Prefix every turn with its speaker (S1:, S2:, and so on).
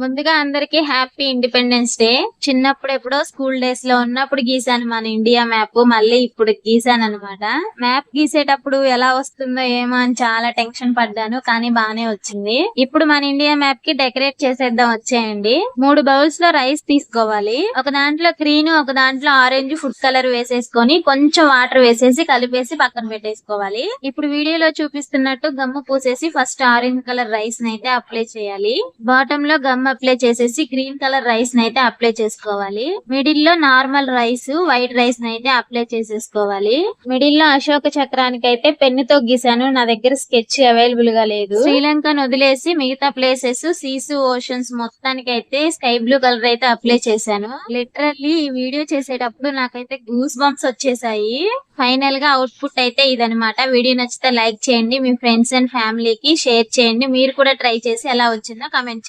S1: ముందుగా అందరికి happy independence day. చిన్నప్పుడు ఎప్పుడో స్కూల్ డేస్ లో ఉన్నప్పుడు గీసాను మన ఇండియా మ్యాప్. మళ్ళీ ఇప్పుడు గీసాను అనమాట. మ్యాప్ గీసేటప్పుడు ఎలా వస్తుందో ఏమో అని చాలా టెన్షన్ పడ్డాను, కానీ బానే వచ్చింది. ఇప్పుడు మన ఇండియా మ్యాప్ కి డెకరేట్ చేసేద్దాం వచ్చేయండి. 3 బౌల్స్ లో రైస్ తీసుకోవాలి. ఒక దాంట్లో గ్రీన్, ఒక దాంట్లో ఆరెంజ్ ఫుడ్ కలర్ వేసేసుకొని కొంచెం వాటర్ వేసేసి కలిపేసి పక్కన పెట్టేసుకోవాలి. ఇప్పుడు వీడియోలో చూపిస్తున్నట్టు గమ్ము పూసేసి ఫస్ట్ ఆరెంజ్ కలర్ రైస్ నైతే అప్లై చేయాలి. బాటమ్ లో గమ్ అప్లై చేసేసి గ్రీన్ కలర్ రైస్ నైతే అప్లై చేసుకోవాలి. మిడిల్ లో నార్మల్ రైస్, వైట్ రైస్ నైతే అప్లై చేసేసుకోవాలి. మిడిల్ లో అశోక చక్రానికి అయితే పెన్ను తో గీసాను. నా దగ్గర స్కెచ్ అవైలబుల్ గా లేదు. శ్రీలంకను వదిలేసి మిగతా ప్లేసెస్, సీస్, ఓషన్స్ మొత్తానికి అయితే స్కై బ్లూ కలర్ అయితే అప్లై చేశాను. లిటరల్లీ ఈ వీడియో చేసేటప్పుడు నాకైతే గూస్ బంప్స్ వచ్చేసాయి. ఫైనల్ గా అవుట్పుట్ అయితే ఇదనమాట. వీడియో నచ్చితే లైక్ చేయండి, మీ ఫ్రెండ్స్ అండ్ ఫ్యామిలీకి షేర్ చేయండి. మీరు కూడా ట్రై చేసి ఎలా వచ్చిందో కామెంట్ చేయండి.